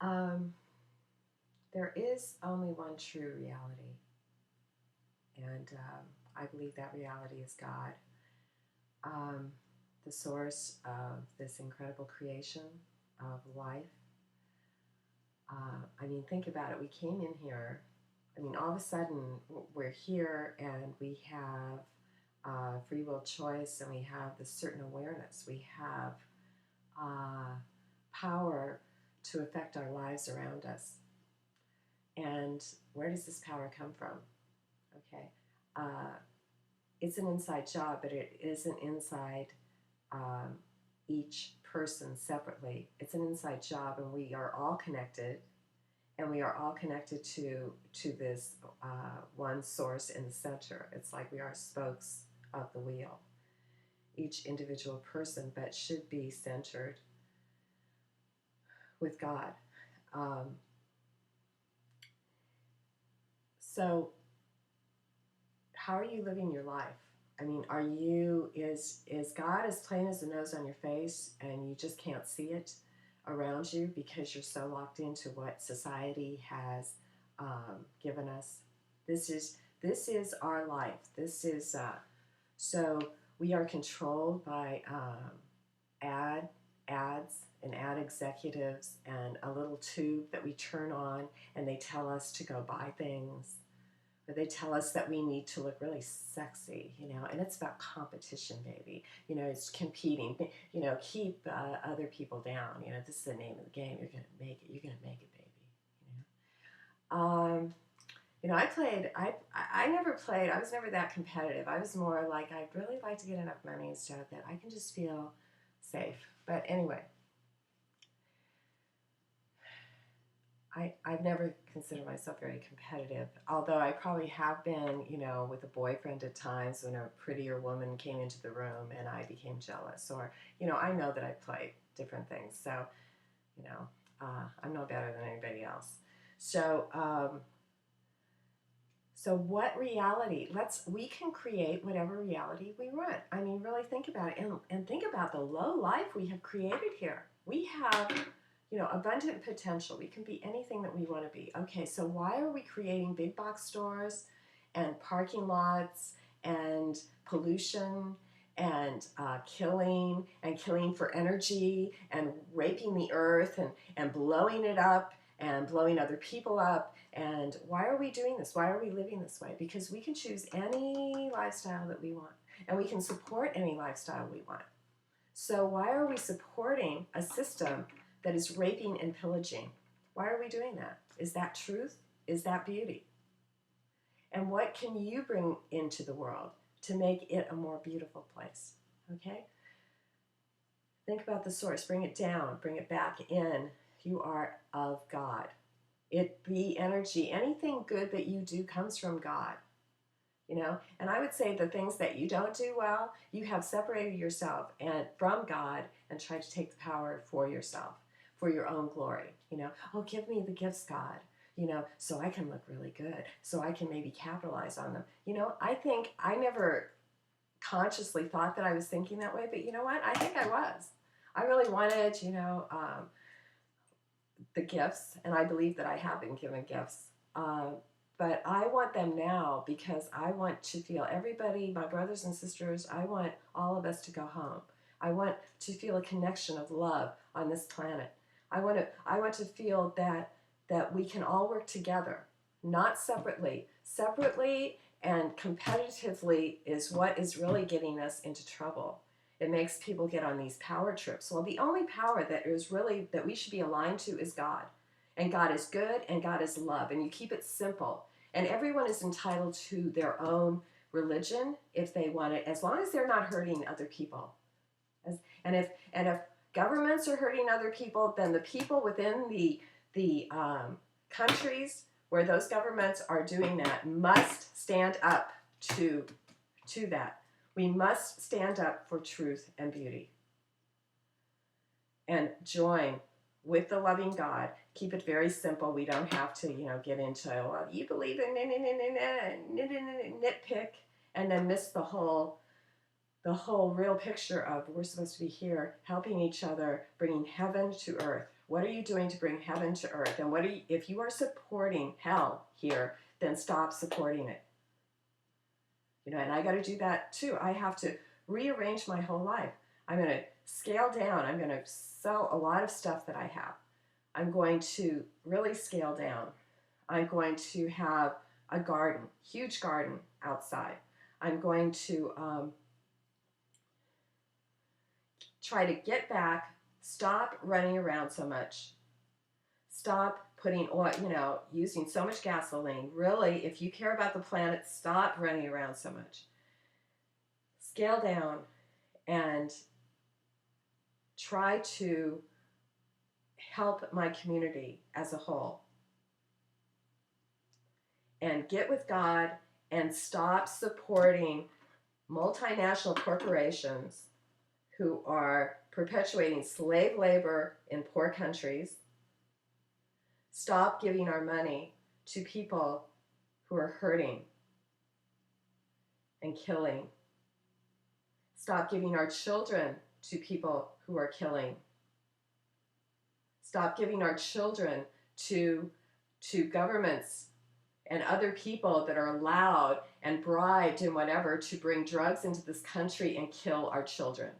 Um, there is only one true reality, and I believe that reality is God, um, the source of this incredible creation of life. I mean, think about it. We came in here. I mean, all of a sudden, we're here and we have free will choice, and we have this certain awareness. We have power to affect our lives around us. And where does this power come from? Okay. It's an inside job, but it isn't inside um, each person separately. It's an inside job, and we are all connected, and we are all connected to this one source in the center. It's like we are spokes of the wheel, each individual person, but should be centered with God. Um, so how are you living your life? I mean, is God as plain as the nose on your face and you just can't see it around you because you're so locked into what society has given us? This is our life. So we are controlled by ads and ad executives and a little tube that we turn on, and they tell us to go buy things. But they tell us that we need to look really sexy, and it's about competition, baby. It's competing. Keep other people down. This is the name of the game. You're gonna make it. You're gonna make it, baby. I never played. I was never that competitive. I was more like I'd really like to get enough money and stuff that I can just feel safe. But anyway, I've never considered myself very competitive, although I probably have been, with a boyfriend at times when a prettier woman came into the room and I became jealous. Or, I know that I played different things. So, I'm no better than anybody else. So what reality? We can create whatever reality we want. I mean, really think about it, and think about the low life we have created here. We have, abundant potential. We can be anything that we want to be. Okay, so why are we creating big box stores and parking lots and pollution and killing for energy and raping the earth and blowing it up and blowing other people up? And why are we doing this? Why are we living this way? Because we can choose any lifestyle that we want, and we can support any lifestyle we want. So why are we supporting a system that is raping and pillaging? Why are we doing that? Is that truth? Is that beauty? And what can you bring into the world to make it a more beautiful place? Okay? Think about the source. Bring it down. Bring it back in. You are of God. The energy, anything good that you do comes from God. And I would say the things that you don't do well, you have separated yourself from God and tried to take the power for yourself, for your own glory. Oh, give me the gifts, God, so I can look really good, so I can maybe capitalize on them. I think I never consciously thought that I was thinking that way, but you know what? I think I was. I really wanted, the gifts, and I believe that I have been given gifts. But I want them now because I want to feel everybody, my brothers and sisters, I want all of us to go home. I want to feel a connection of love on this planet. I want to feel that we can all work together, not separately. Separately and competitively is what is really getting us into trouble. It makes people get on these power trips. Well, the only power that we should be aligned to is God. And God is good, and God is love. And you keep it simple. And everyone is entitled to their own religion if they want it, as long as they're not hurting other people. And if governments are hurting other people, then the people within the countries where those governments are doing that must stand up to that. We must stand up for truth and beauty and join with the loving God. Keep it very simple. We don't have to, get into, well, you believe in nitpick and then miss the whole the whole real picture of we're supposed to be here helping each other, bringing heaven to earth. What are you doing to bring heaven to earth? And if you are supporting hell here, then stop supporting it. And I got to do that too. I have to rearrange my whole life. I'm going to scale down. I'm going to sell a lot of stuff that I have. I'm going to really scale down. I'm going to have a garden, huge garden outside. I'm going to try to get back, stop running around so much, stop putting oil, using so much gasoline. Really, if you care about the planet, stop running around so much. Scale down and try to help my community as a whole. And get with God and stop supporting multinational corporations who are perpetuating slave labor in poor countries. Stop giving our money to people who are hurting and killing. Stop giving our children to people who are killing. Stop giving our children to governments and other people that are allowed and bribed and whatever to bring drugs into this country and kill our children.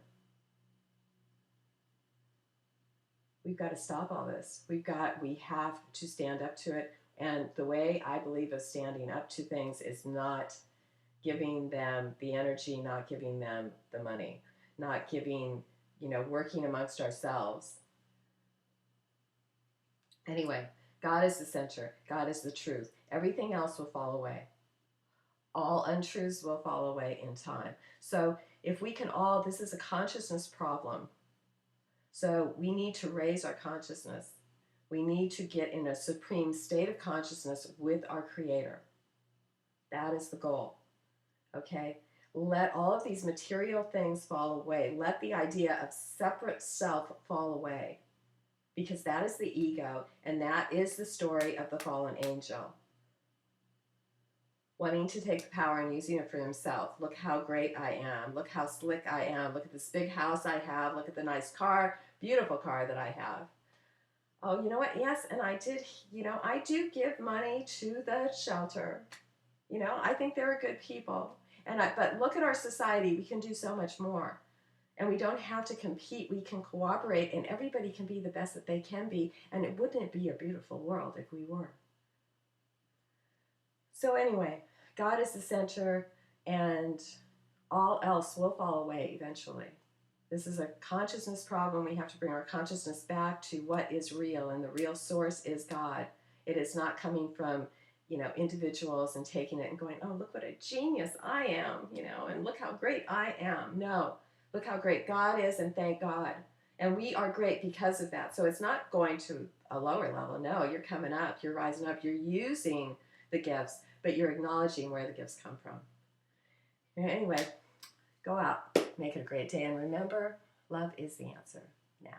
We've got to stop all this. We have to stand up to it. And the way I believe of standing up to things is not giving them the energy, not giving them the money, not giving, working amongst ourselves. Anyway, God is the center. God is the truth. Everything else will fall away. All untruths will fall away in time. So if we can this is a consciousness problem. So we need to raise our consciousness. We need to get in a supreme state of consciousness with our Creator. That is the goal. Okay? Let all of these material things fall away. Let the idea of separate self fall away. Because that is the ego, and that is the story of the fallen angel. Wanting to take the power and using it for himself. Look how great I am. Look how slick I am. Look at this big house I have. Look at the nice car, beautiful car that I have. Oh, you know what? Yes, and I do give money to the shelter. I think they're good people. But look at our society. We can do so much more. And we don't have to compete. We can cooperate, and everybody can be the best that they can be. And wouldn't it be a beautiful world if we were? So anyway, God is the center, and all else will fall away eventually. This is a consciousness problem. We have to bring our consciousness back to what is real, and the real source is God. It is not coming from, individuals and taking it and going, oh, look what a genius I am, and look how great I am. No. Look how great God is, and thank God. And we are great because of that. So it's not going to a lower level. No, you're coming up. You're rising up. You're using the gifts, but you're acknowledging where the gifts come from. Anyway, go out. Make it a great day. And remember, love is the answer now.